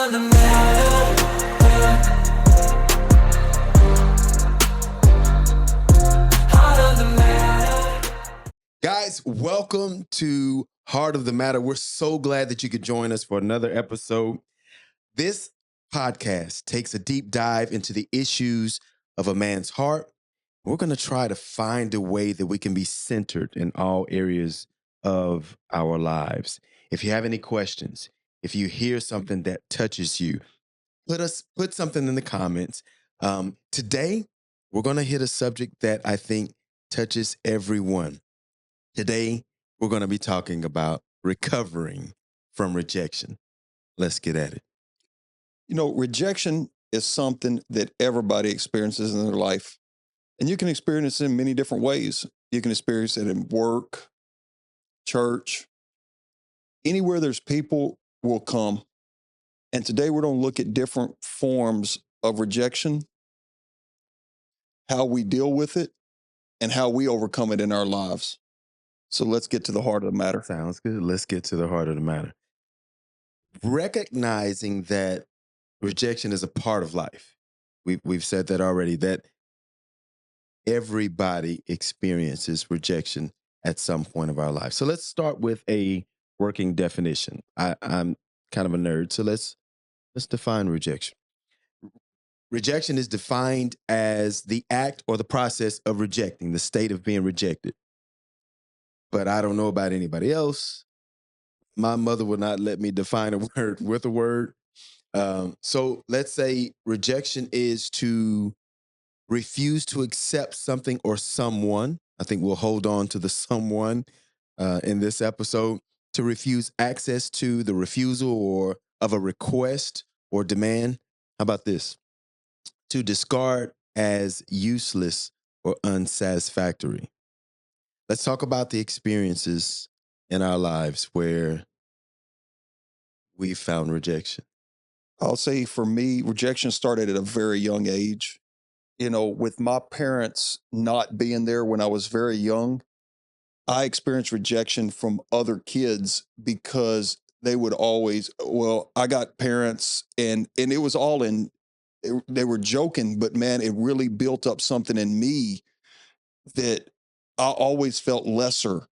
of the matter. Heart of the matter. Guys, welcome to Heart of the Matter. We're so glad that you could join us for another episode. This podcast takes a deep dive into the issues of a man's heart. We're going to try to find a way that we can be centered in all areas of our lives. If you have any questions, if you hear something that touches you, put something in the comments. Today, we're going to hit a subject that I think touches everyone. Today, we're going to be talking about recovering from rejection. Let's get at it. You know, rejection is something that everybody experiences in their life. And you can experience it in many different ways. You can experience it in work, church, anywhere there's people will come. And today we're going to look at different forms of rejection, how we deal with it, and how we overcome it in our lives. So let's get to the heart of the matter. Sounds good. Let's get to the heart of the matter. Recognizing that rejection is a part of life. We've said that already, that everybody experiences rejection at some point of our life. So let's start with a working definition. I'm kind of a nerd, so let's define rejection. Rejection is defined as the act or the process of rejecting, the state of being rejected. But I don't know about anybody else. My mother would not let me define a word with a word. So let's say rejection is to refuse to accept something or someone. I think we'll hold on to the someone in this episode. To refuse access to the refusal or of a request or demand. How about this? To discard as useless or unsatisfactory. Let's talk about the experiences in our lives where we found rejection. I'll say for me, rejection started at a very young age. You know, with my parents not being there when I was very young, I experienced rejection from other kids because they would always, well, I got parents and it was all in, they were joking, but man, it really built up something in me that I always felt lesser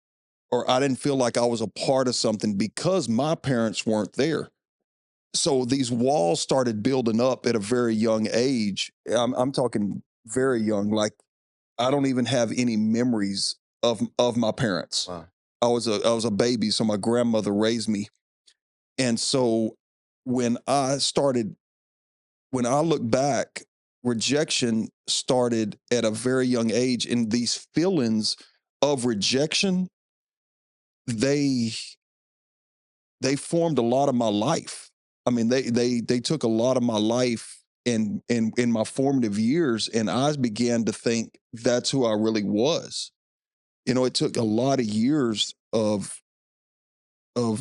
or I didn't feel like I was a part of something because my parents weren't there. So these walls started building up at a very young age. I'm talking very young. Like I don't even have any memories of my parents. Wow. I was a baby, so my grandmother raised me. And so when I look back, rejection started at a very young age, and these feelings of rejection, they formed a lot of my life. I mean, they took a lot of my life in my formative years, and I began to think that's who I really was. You know, it took a lot of years of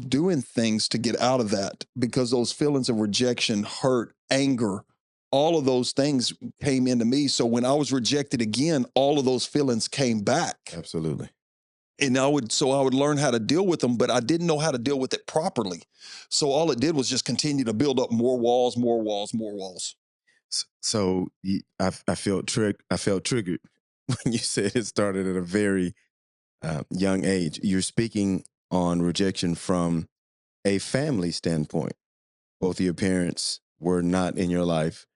doing things to get out of that because those feelings of rejection, hurt, anger, all of those things came into me. So when I was rejected again, all of those feelings came back. Absolutely. And I would learn how to deal with them, but I didn't know how to deal with it properly. So all it did was just continue to build up more walls, more walls, more walls. So I felt triggered when you said it started at a very young age. You're speaking on rejection from a family standpoint. Both of your parents were not in your life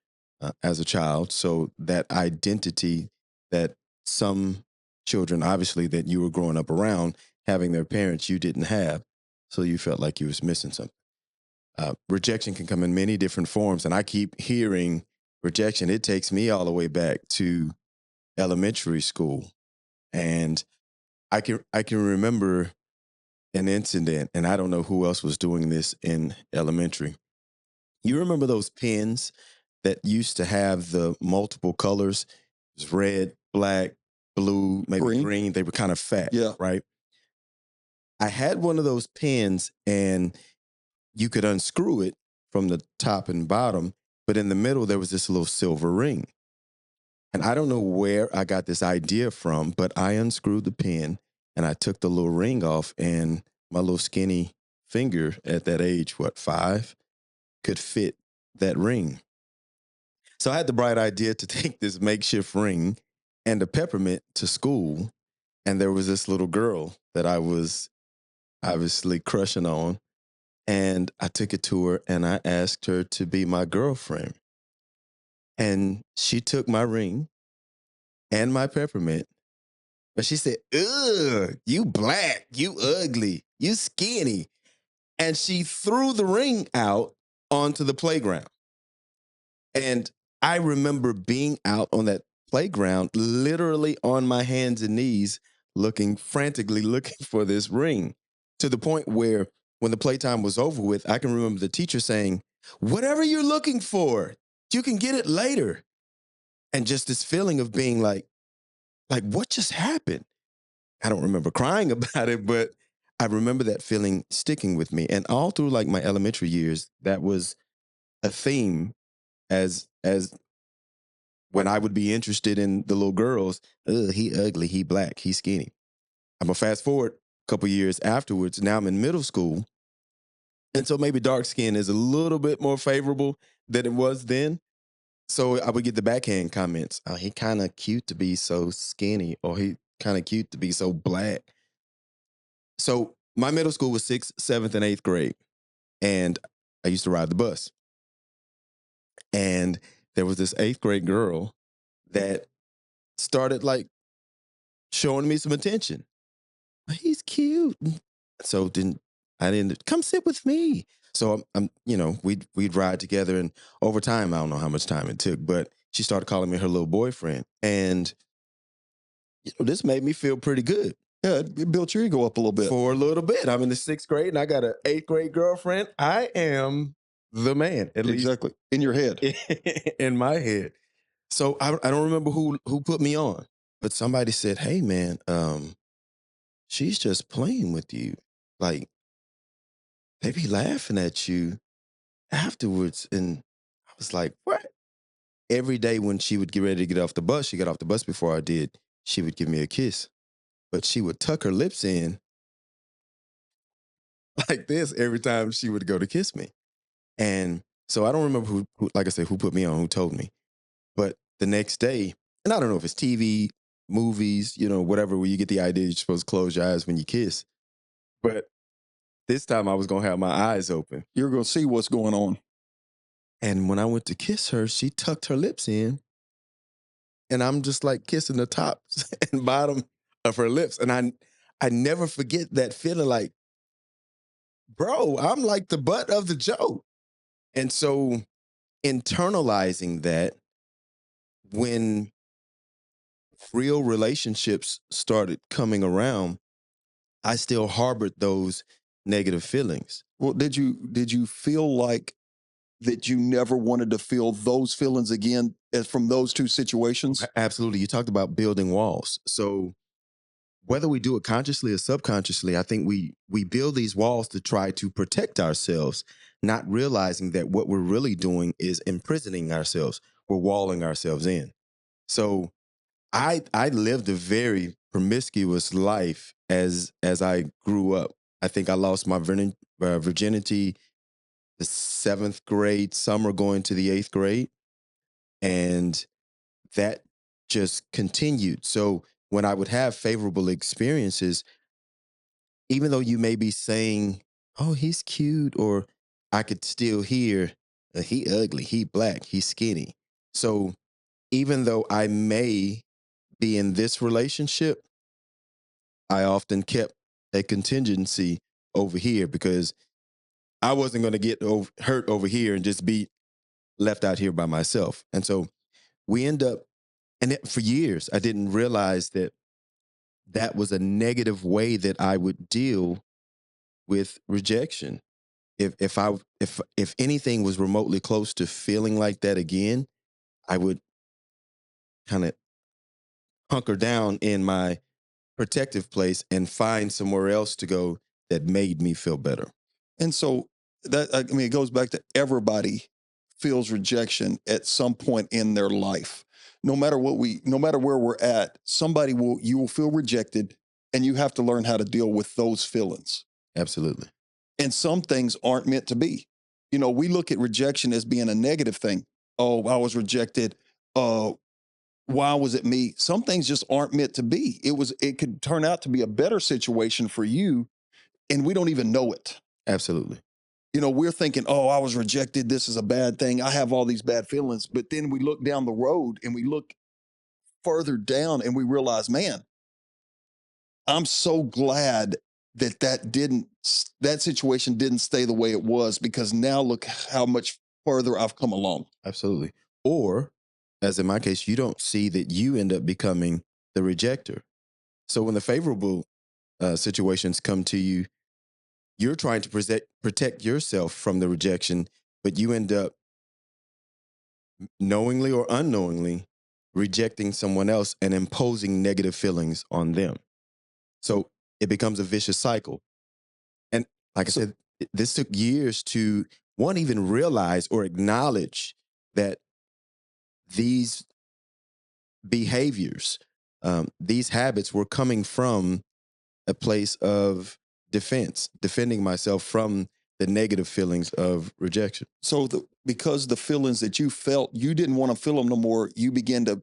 as a child. So that identity that some children, obviously, that you were growing up around, having their parents, you didn't have. So you felt like you was missing something. Rejection can come in many different forms. And I keep hearing rejection. It takes me all the way back to elementary school. And I can remember an incident, and I don't know who else was doing this in elementary. You remember those pens that used to have the multiple colors? It was red, black, blue, maybe green. They were kind of fat, Yeah. right? I had one of those pens, and you could unscrew it from the top and bottom, but in the middle, there was this little silver ring. And I don't know where I got this idea from, but I unscrewed the pen and I took the little ring off, and my little skinny finger at that age, 5, could fit that ring. So I had the bright idea to take this makeshift ring and a peppermint to school. And there was this little girl that I was obviously crushing on. And I took it to her and I asked her to be my girlfriend. And she took my ring and my peppermint. But she said, ugh, you black, you ugly, you skinny. And she threw the ring out onto the playground. And I remember being out on that playground, literally on my hands and knees, looking frantically looking for this ring, to the point where when the playtime was over with, I can remember the teacher saying, whatever you're looking for, you can get it later. And just this feeling of being like what just happened? I don't remember crying about it, but I remember that feeling sticking with me. And all through like my elementary years, that was a theme as when I would be interested in the little girls. Ugh, he ugly, he black, he skinny. I'm gonna fast forward a couple years afterwards. Now I'm in middle school, and so maybe dark skin is a little bit more favorable than it was then. So I would get the backhand comments. Oh, he kind of cute to be so skinny, or he kind of cute to be so black. So my middle school was sixth, seventh, and eighth grade, and I used to ride the bus. And there was this eighth grade girl that started like showing me some attention. He's cute. So I didn't come sit with me. So we'd ride together, and over time, I don't know how much time it took, but she started calling me her little boyfriend, and this made me feel pretty good Yeah, it built your ego up a little bit. for a little bit. I'm in the sixth grade, and I got an eighth grade girlfriend. I am the man, at least Exactly. In your head. in my head. So I don't remember who put me on, but somebody said, "Hey, man, she's just playing with you. Like they be laughing at you afterwards." And I was like, "What?" Every day when she would get ready to get off the bus, she got off the bus before I did. She would give me a kiss, but she would tuck her lips in like this every time she would go to kiss me. And so I don't remember who like I said, who put me on, who told me. But the next day, and I don't know if it's TV, movies, whatever, where you get the idea you're supposed to close your eyes when you kiss. But this time I was going to have my eyes open. You're going to see what's going on. And when I went to kiss her, she tucked her lips in, and I'm just like kissing the tops and bottom of her lips. And I never forget that feeling like, bro, I'm like the butt of the joke. And so internalizing that, when real relationships started coming around, I still harbored those negative feelings. Well, did you feel like that you never wanted to feel those feelings again as from those two situations? Absolutely. You talked about building walls. So whether we do it consciously or subconsciously, I think we build these walls to try to protect ourselves, not realizing that what we're really doing is imprisoning ourselves. We're walling ourselves in. So I lived a very promiscuous life as I grew up. I think I lost my virginity the seventh grade summer going to the eighth grade, and that just continued. So when I would have favorable experiences, even though you may be saying, "Oh, he's cute," or I could still hear, "He ugly, he black, he's skinny." So even though I may be in this relationship, I often kept a contingency over here because I wasn't going to get hurt over here and just be left out here by myself. And so we end up, for years, I didn't realize that that was a negative way that I would deal with rejection. If anything was remotely close to feeling like that again, I would kind of hunker down in my protective place and find somewhere else to go that made me feel better. And so that, I mean, it goes back to everybody feels rejection at some point in their life. No matter where we're at, you will feel rejected, and you have to learn how to deal with those feelings. Absolutely. And some things aren't meant to be. You know, we look at rejection as being a negative thing. Oh, I was rejected. Uh, why was it me? Some things just aren't meant to be. It could turn out to be a better situation for you, and we don't even know it. Absolutely. You know, we're thinking, oh, I was rejected. This is a bad thing. I have all these bad feelings. But then we look down the road and we look further down and we realize, man, I'm so glad that that situation didn't stay the way it was, because now look how much further I've come along. Absolutely. Or, as in my case, you don't see that you end up becoming the rejecter. So when the favorable situations come to you, you're trying to protect yourself from the rejection, but you end up knowingly or unknowingly rejecting someone else and imposing negative feelings on them. So it becomes a vicious cycle. And like I So, said, this took years to one even realize or acknowledge that these behaviors, these habits were coming from a place of defense, defending myself from the negative feelings of rejection. because the feelings that you felt, you didn't want to feel them no more, you began to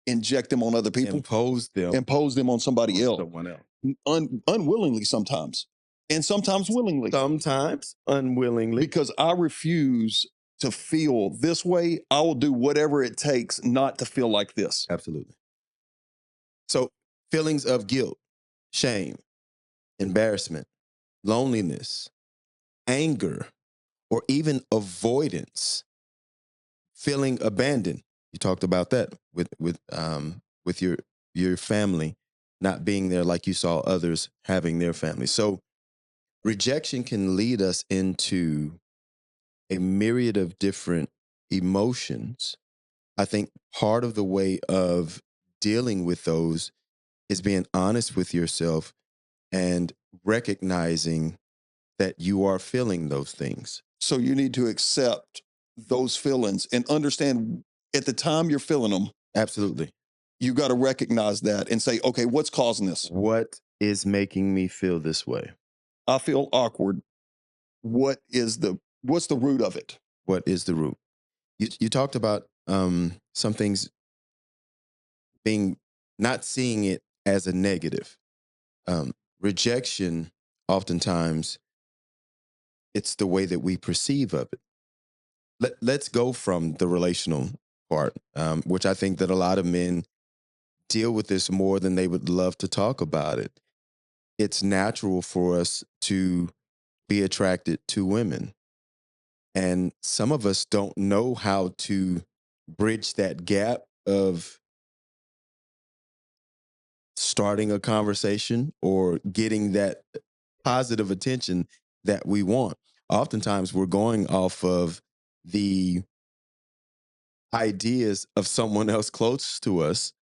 inject them on other people, Impose them impose them on somebody on else, someone else. unwillingly sometimes, and sometimes willingly. Sometimes unwillingly. Because I refuse to feel this way, I will do whatever it takes not to feel like this. Absolutely. So feelings of guilt, shame, embarrassment, loneliness, anger, or even avoidance, feeling abandoned. You talked about that with your family not being there like you saw others having their family. So rejection can lead us into a myriad of different emotions. I think part of the way of dealing with those is being honest with yourself and recognizing that you are feeling those things. So you need to accept those feelings and understand at the time you're feeling them, Absolutely. you got to recognize that and say, okay, what's causing this? What is making me feel this way? I feel awkward. What's the root of it? What is the root? You talked about some things being not seeing it as a negative. Rejection, oftentimes, it's the way that we perceive of it. Let's go from the relational part, which I think that a lot of men deal with this more than they would love to talk about it. It's natural for us to be attracted to women. And some of us don't know how to bridge that gap of starting a conversation or getting that positive attention that we want. Oftentimes, we're going off of the ideas of someone else close to us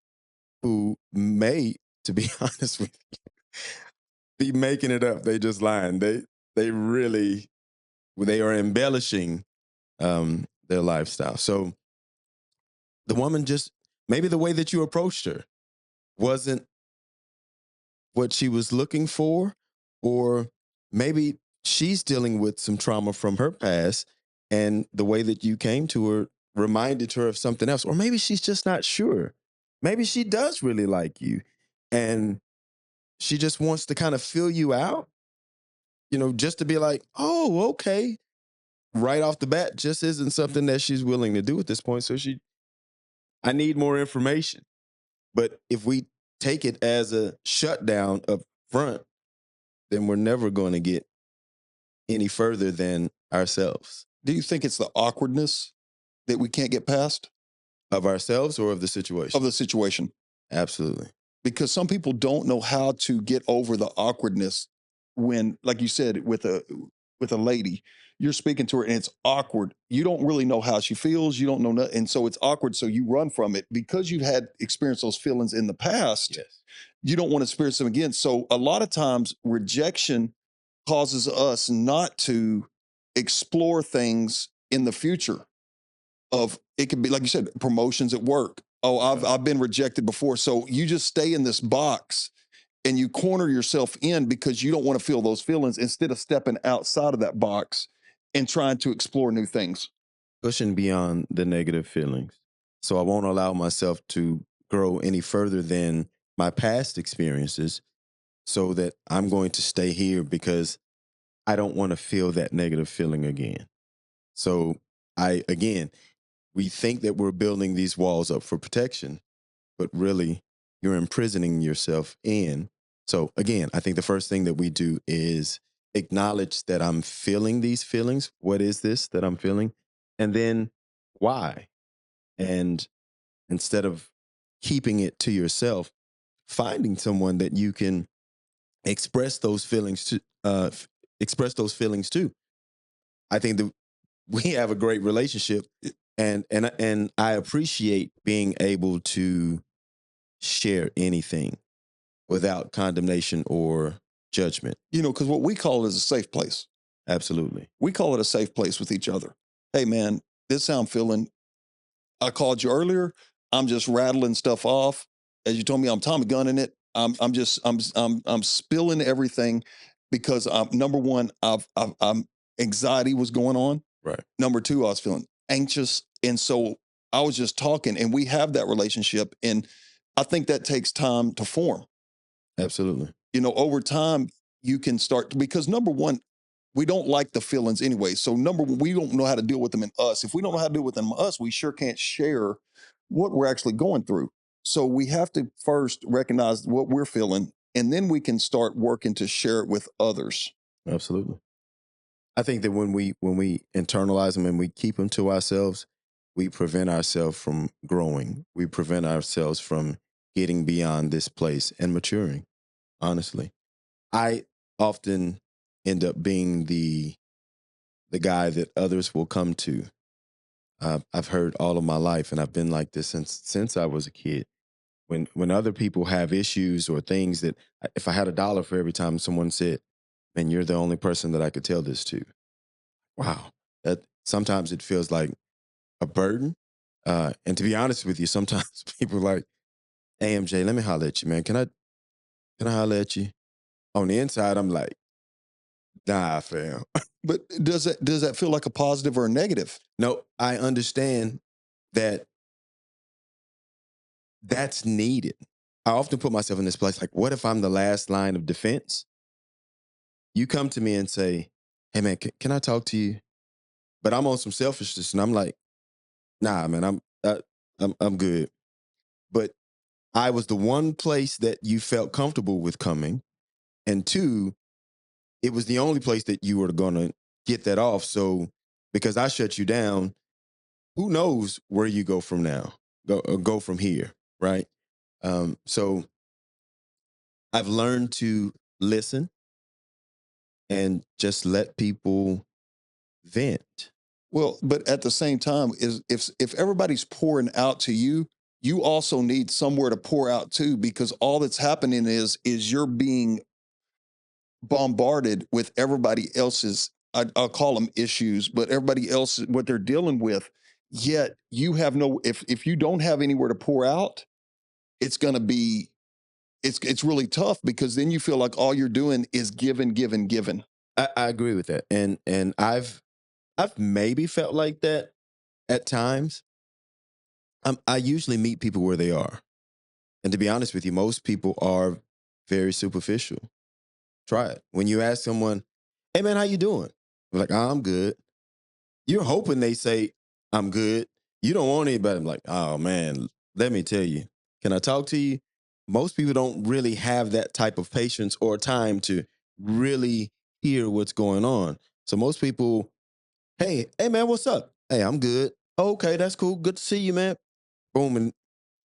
who may, to be honest with you, be making it up. They just lying. They really they are embellishing their lifestyle. So the woman just maybe the way that you approached her wasn't what she was looking for, or maybe she's dealing with some trauma from her past, and the way that you came to her reminded her of something else, or maybe she's just not sure. Maybe she does really like you, and she just wants to kind of fill you out, just to be like, oh, okay, right off the bat, just isn't something that she's willing to do at this point. So I need more information. But if we take it as a shutdown up front, then we're never going to get any further than ourselves. Do you think it's the awkwardness that we can't get past Of ourselves or of the situation? of the situation? Absolutely. Because some people don't know how to get over the awkwardness when, like you said, with a lady, you're speaking to her and it's awkward. You don't really know how she feels. You don't know nothing, and so it's awkward. So you run from it because you've had experienced those feelings in the past. Yes. You don't want to experience them again. So a lot of times, rejection causes us not to explore things in the future. It could be, like you said, promotions at work. Oh, I've been rejected before. So you just stay in this box and you corner yourself in because you don't want to feel those feelings instead of stepping outside of that box and trying to explore new things. Pushing beyond the negative feelings. So I won't allow myself to grow any further than my past experiences so that I'm going to stay here because I don't want to feel that negative feeling again. So again, we think that we're building these walls up for protection, but really you're imprisoning yourself in. So again, I think the first thing that we do is acknowledge that I'm feeling these feelings. What is this that I'm feeling? And then why? And instead of keeping it to yourself, finding someone that you can express those feelings to, express those feelings to. I think that we have a great relationship, and I appreciate being able to share anything without condemnation or judgment. Because what we call it is a safe place. Absolutely. We call it a safe place with each other. Hey, man, this is how I'm feeling. I called you earlier. I'm just rattling stuff off. As you told me, I'm Tommy gunning it. I'm spilling everything because number one, I'm anxiety was going on. Right. Number two, I was feeling anxious, and so I was just talking, and we have that relationship, and I think that takes time to form. Absolutely. Over time, you can start because number one, we don't like the feelings anyway. So number one, we don't know how to deal with them in us. If we don't know how to deal with them in us, we sure can't share what we're actually going through. So we have to first recognize what we're feeling, and then we can start working to share it with others. Absolutely. I think that when we internalize them and we keep them to ourselves, we prevent ourselves from growing. We prevent ourselves from getting beyond this place and maturing. Honestly, I often end up being the guy that others will come to. I've heard all of my life, and I've been like this since I was a kid. When other people have issues or things that, if I had a dollar for every time someone said, "Man, you're the only person that I could tell this to." Wow, that sometimes it feels like a burden. And to be honest with you, sometimes people are like, "Hey, MJ, let me holler at you, man. Can I holler at you?" On the inside, I'm like, "Nah, fam." But does that feel like a positive or a negative? No, I understand that that's needed. I often put myself in this place like, what if I'm the last line of defense? You come to me and say, "Hey, man, can I talk to you?" But I'm on some selfishness, and I'm like, "Nah, man, I'm good." But I was the one place that you felt comfortable with coming, and two, it was the only place that you were going to get that off. So because I shut you down, who knows where you go from now? Go from here, right? So I've learned to listen and just let people vent. Well, but at the same time, is if everybody's pouring out to you, you also need somewhere to pour out to because all that's happening is you're being bombarded with everybody else's I'll call them issues, but everybody else what they're dealing with. Yet you have no if you don't have anywhere to pour out, it's going to be it's really tough because then you feel like all you're doing is giving, giving, giving. I agree with that, and I've maybe felt like that at times. I usually meet people where they are, and to be honest with you, most people are very superficial. Try it. When you ask someone, "Hey man, how you doing?" They're like, "Oh, I'm good." You're hoping they say, "I'm good." You don't want anybody to be like, "Oh man, let me tell you. Can I talk to you?" Most people don't really have that type of patience or time to really hear what's going on. So most people, hey man, what's up? Hey, I'm good. Okay, that's cool. Good to see you, man. Boom. And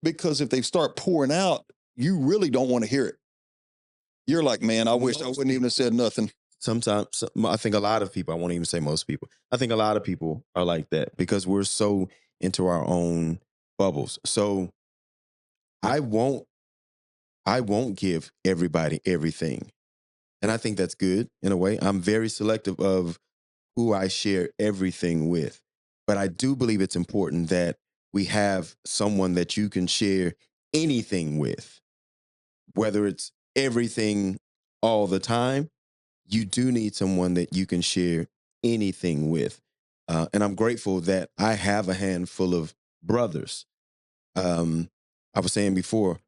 Because if they start pouring out, you really don't want to hear it. You're like, man, I wish I most wouldn't even people, have said nothing. sometimes, I think a lot of people, I won't even say most people, I think a lot of people are like that because we're so into our own bubbles. So I won't I won't give everybody everything. And I think that's good in a way. I'm very selective of who I share everything with. But I do believe it's important that we have someone that you can share anything with, whether it's everything all the time. You do need someone that you can share anything with. And I'm grateful that I have a handful of brothers. Um, I was saying before,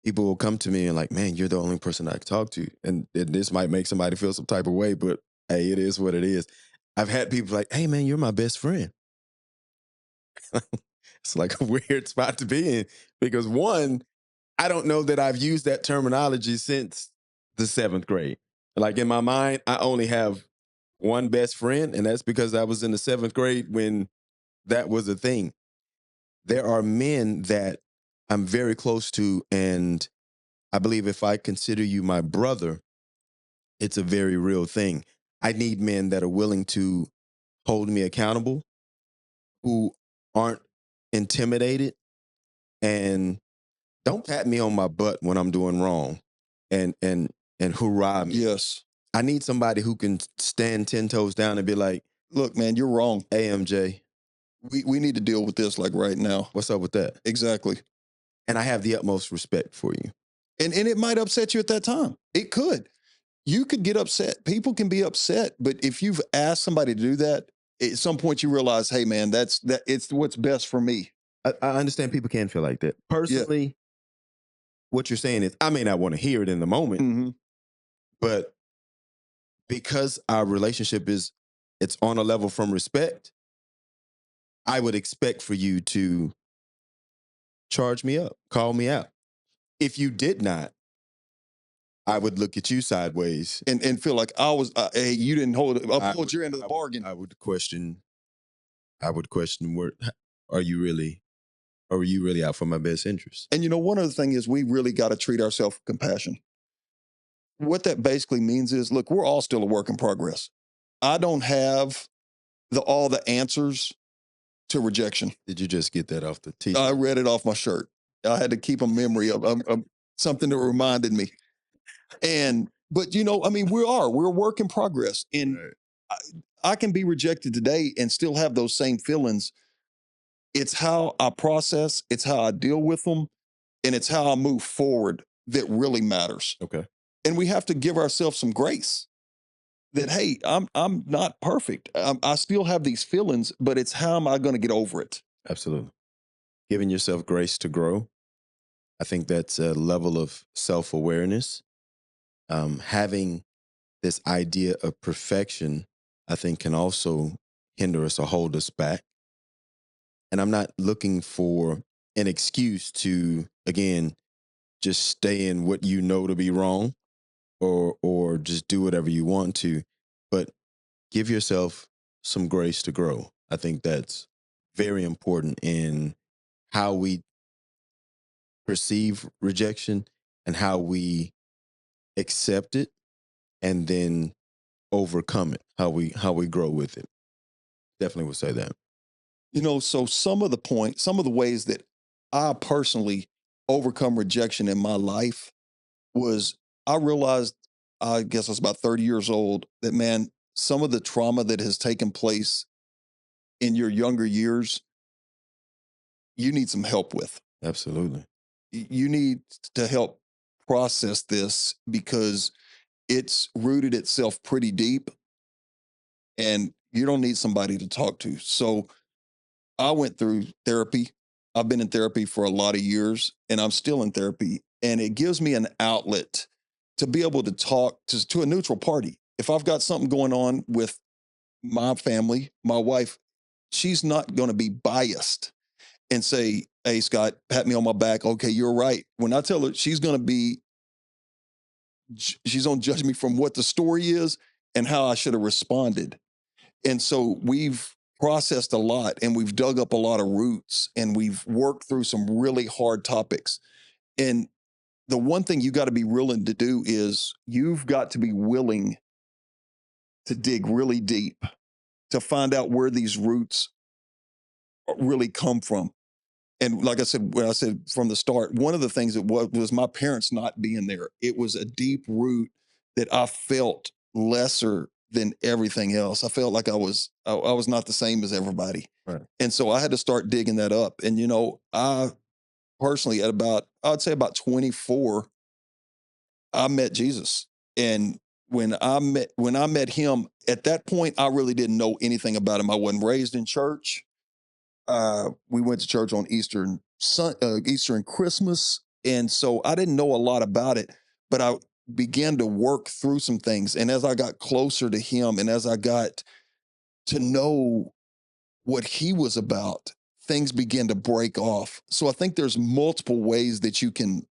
people will come to me and like, man, you're the only person I can talk to. And this might make somebody feel some type of way, but hey, it is what it is. I've had people like, hey, man, you're my best friend. It's like a weird spot to be in because one, I don't know that I've used that terminology since the seventh grade. Like in my mind, I only have one best friend, and that's because I was in the seventh grade when that was a thing. There are men that I'm very close to, and I believe if I consider you my brother, it's a very real thing. I need men that are willing to hold me accountable, who aren't intimidated, and don't pat me on my butt when I'm doing wrong and hoorah me. Yes. I need somebody who can stand 10 toes down and be like, Look, man, you're wrong. AMJ, We need to deal with this like right now. what's up with that? Exactly. And I have the utmost respect for you. And it might upset you at that time. It could. You could get upset. People can be upset, but if you've asked somebody to do that, at some point you realize, hey man, it's what's best for me. I understand people can feel like that. Yeah. Personally, what you're saying is I may not want to hear it in the moment, Hmm. but because our relationship is it's on a level from respect, I would expect for you to charge me up, call me out. If you did not, I would look at you sideways. And feel like I was, hey, you didn't uphold your end of the I bargain. I would question. I would question where are you really? Are you really out for my best interest? And one other thing is we really got to treat ourselves with compassion. What that basically means is, look, we're all still a work in progress. I don't have all the answers to rejection. Did you just get that off the t? I read it off my shirt. I had to keep a memory of something that reminded me. But I mean, we're a work in progress, and Right. I can be rejected today and still have those same feelings. It's how I process, it's how I deal with them, and it's how I move forward that really matters. Okay. And we have to give ourselves some grace that, hey, I'm not perfect. I still have these feelings, but it's how am I going to get over it? Absolutely. Giving yourself grace to grow. I think that's a level of self awareness. Having this idea of perfection, I think, can also hinder us or hold us back. And I'm not looking for an excuse to, again, just stay in what you know to be wrong or just do whatever you want to. But give yourself some grace to grow. I think that's very important in how we perceive rejection and how we accept it and then overcome it, how we grow with it. Definitely would say that. So some of the ways that I personally overcome rejection in my life was I realized, I guess I was about 30 years old, that man, some of the trauma that has taken place in your younger years, you need some help with. Absolutely. You need to help process this because it's rooted itself pretty deep and you don't need somebody to talk to. So I went through therapy. I've been in therapy for a lot of years and I'm still in therapy. And it gives me an outlet to be able to talk to a neutral party. If I've got something going on with my family, my wife, she's not going to be biased and say, hey, Scott, pat me on my back. Okay, you're right. When I tell her, she's going to judge me from what the story is and how I should have responded. And so we've processed a lot and we've dug up a lot of roots and we've worked through some really hard topics. And the one thing you got to be willing to do is you've got to be willing to dig really deep to find out where these roots really come from. And like I said, when I said from the start, one of the things that was my parents not being there. It was a deep root that I felt lesser than everything else. I felt like I was not the same as everybody. Right. And so I had to start digging that up. And I personally I'd say about 24, I met Jesus. And when I met him, at that point, I really didn't know anything about him. I wasn't raised in church. We went to church on Easter and Christmas, and so I didn't know a lot about it. But I began to work through some things, and as I got closer to him, and as I got to know what he was about, things began to break off. So I think there's multiple ways that you can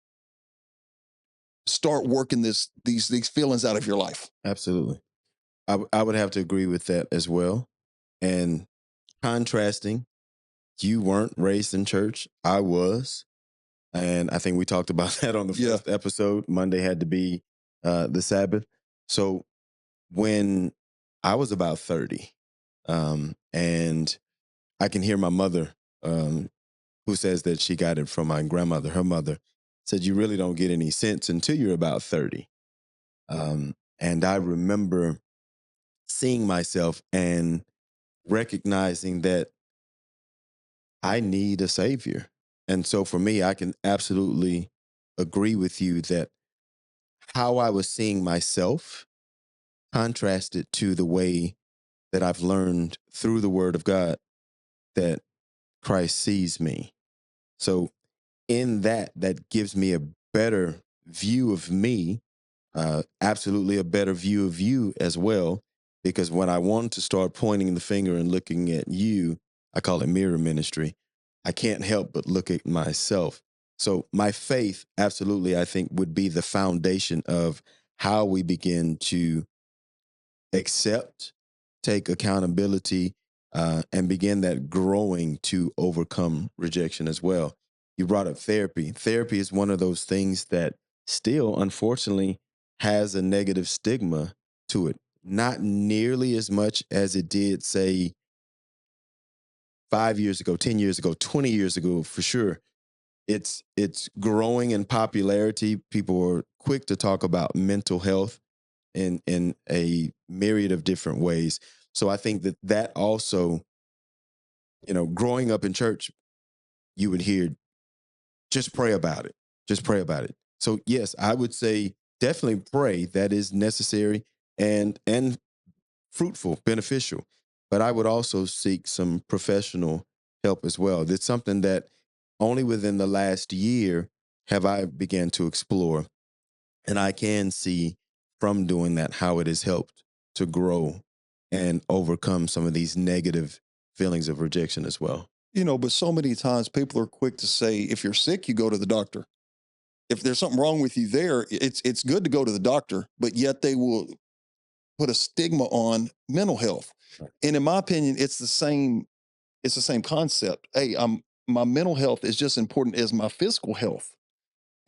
start working these feelings out of your life. Absolutely. I would have to agree with that as well. And contrasting, you weren't raised in church. I was. And I think we talked about that on the Yeah. first episode. Monday had to be the Sabbath. So when I was about 30, and I can hear my mother, who says that she got it from my grandmother, her mother, said, you really don't get any sense until you're about 30. And I remember seeing myself and recognizing that I need a savior. And so for me, I can absolutely agree with you that how I was seeing myself contrasted to the way that I've learned through the word of God that Christ sees me. So in that, that gives me a better view of me, absolutely a better view of you as well. Because when I want to start pointing the finger and looking at you, I call it mirror ministry. I can't help but look at myself. So my faith, absolutely, I think would be the foundation of how we begin to accept, take accountability, and begin that growing to overcome rejection as well. You brought up therapy. Therapy is one of those things that still, unfortunately, has a negative stigma to it. Not nearly as much as it did, say, 5 years ago, 10 years ago, 20 years ago, for sure. It's growing in popularity. People are quick to talk about mental health in a myriad of different ways. So I think that that also, growing up in church, you would hear, just pray about it. Just pray about it. So yes, I would say definitely pray. That is necessary and fruitful, beneficial. But I would also seek some professional help as well. That's something that only within the last year have I began to explore. And I can see from doing that how it has helped to grow and overcome some of these negative feelings of rejection as well. But so many times people are quick to say, if you're sick, you go to the doctor. If there's something wrong with you there, it's good to go to the doctor, but yet they will put a stigma on mental health. Right. And in my opinion, it's the same concept. Hey, my mental health is just important as my physical health.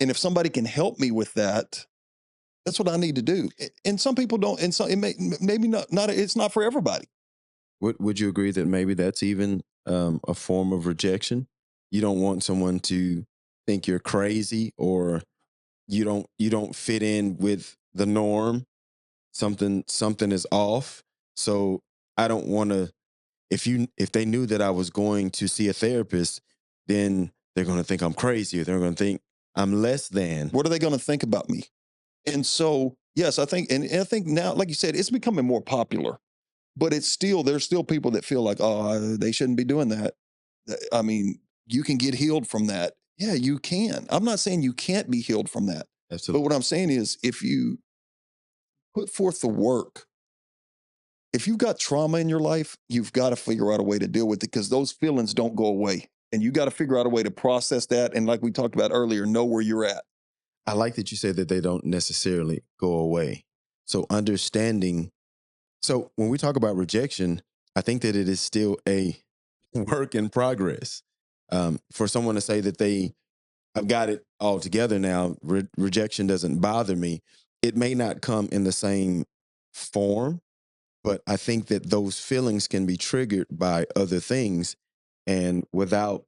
And if somebody can help me with that, that's what I need to do. And some people don't, and so it maybe not it's not for everybody. Would you agree that maybe that's even a form of rejection? You don't want someone to think you're crazy or you don't fit in with the norm. Something is off. So I don't want to. If they knew that I was going to see a therapist, then they're going to think I'm crazy. Or they're going to think I'm less than. What are they going to think about me? And so, yes, I think, and I think now, like you said, it's becoming more popular, but there's still people that feel like, oh, they shouldn't be doing that. I mean, you can get healed from that. Yeah, you can. I'm not saying you can't be healed from that. But Absolutely. what I'm saying is, if you put forth the work, if you've got trauma in your life, you've got to figure out a way to deal with it because those feelings don't go away. And you got to figure out a way to process that. And like we talked about earlier, know where you're at. I like that you say that they don't necessarily go away. So understanding. So when we talk about rejection, I think that it is still a work in progress. For someone to say that I've got it all together now, rejection doesn't bother me. It may not come in the same form, but I think that those feelings can be triggered by other things. And without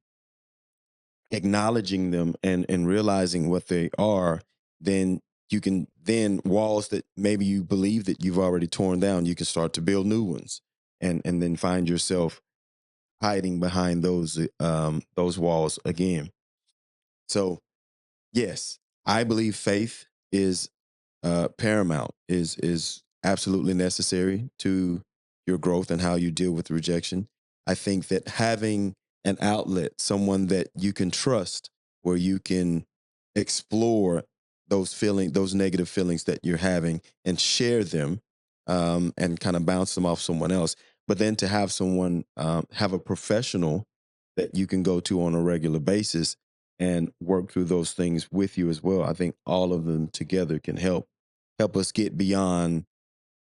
acknowledging them and realizing what they are, then you can, then walls that maybe you believe that you've already torn down, you can start to build new ones and then find yourself hiding behind those walls again. So yes, I believe faith is paramount, is absolutely necessary to your growth and how you deal with rejection. I think that having an outlet, someone that you can trust, where you can explore those negative feelings that you're having, and share them, and kind of bounce them off someone else. But then to have someone, have a professional that you can go to on a regular basis and work through those things with you as well. I think all of them together can help us get beyond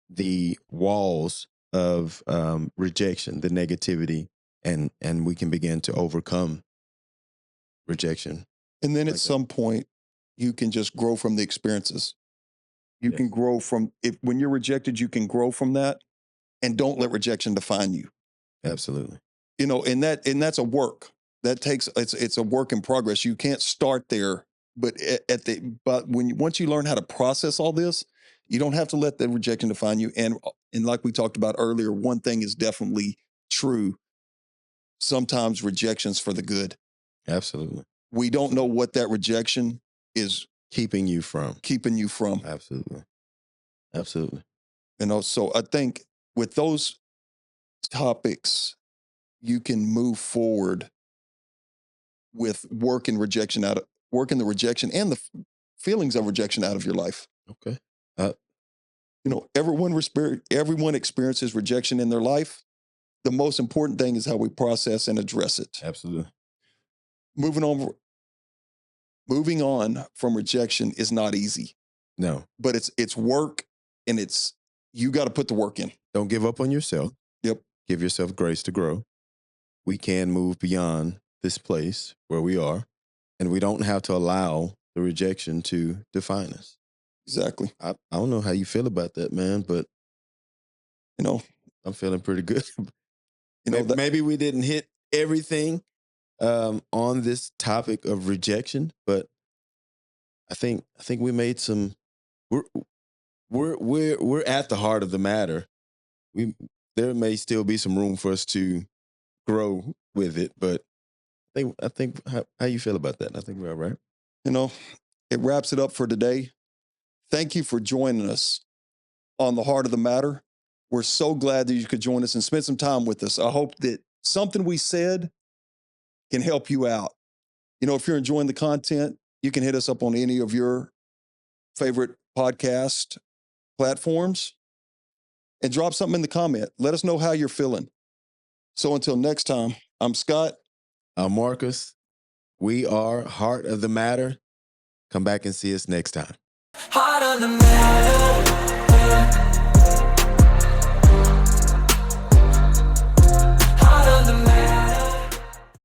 the walls of, rejection, the negativity, and we can begin to overcome rejection. And then at Like that. some point, you can just grow from the experiences. You Yes. can grow from if when you're rejected, you can grow from that, and don't let rejection define you. Absolutely. And that's a work that takes it's a work in progress. You can't start there, but once you learn how to process all this, you don't have to let the rejection define you. And like we talked about earlier, one thing is definitely true. Sometimes rejection's for the good. Absolutely. We don't know what that rejection is Keeping you from. keeping you from. Absolutely. Absolutely. So I think with those topics, you can move forward with working the rejection and the feelings of rejection out of your life. Okay. Uh, Everyone experiences rejection in their life. The most important thing is how we process and address it. absolutely. Moving on, moving on from rejection is not easy, No. but it's work, and you got to put the work in. Don't give up on yourself. Yep. Give yourself grace to grow. We can move beyond this place where we are, and we don't have to allow the rejection to define us. Exactly. I don't know how you feel about that, man, but You know, I'm feeling pretty good. that, Maybe we didn't hit everything, on this topic of rejection, but I think we made some. We're we're at the heart of the matter. We There may still be some room for us to grow with it, but I think how you feel about that? I think we're all right. it wraps it up for today. Thank you for joining us on the heart of the matter. We're so glad that you could join us and spend some time with us. I hope that something we said can help you out. If you're enjoying the content, you can hit us up on any of your favorite podcast platforms and drop something in the comment. Let us know how you're feeling. So until next time, I'm Scott. Marcus, we are Heart of the Matter. Come back and see us next time. Heart of the matter.